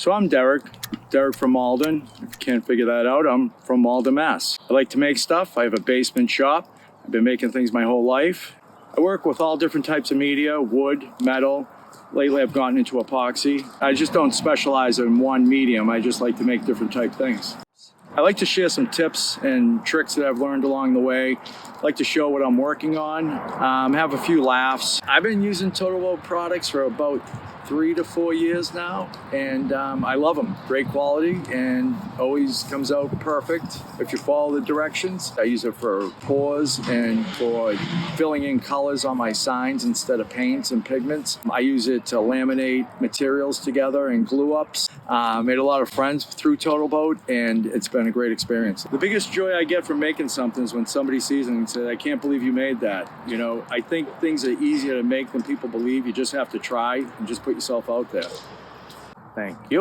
So I'm Derek from Malden. If you can't figure that out, I'm from Malden, Mass. I like to make stuff. I have a basement shop. I've been making things my whole life. I work with all different types of media, wood, metal. Lately I've gotten into epoxy. I just don't specialize in one medium. I just like to make different type things. I like to share some tips and tricks that I've learned along the way. I like to show what I'm working on, have a few laughs. I've been using TotalBoat products for about 3 to 4 years now, and I love them. Great quality and always comes out perfect if you follow the directions. I use it for pours and for filling in colors on my signs instead of paints and pigments. I use it to laminate materials together and glue ups. Made a lot of friends through TotalBoat, and it's been a great experience. The biggest joy I get from making something is when somebody sees it and says, "I can't believe you made that." You know, I think things are easier to make than people believe. You just have to try and just put yourself out there. Thank you.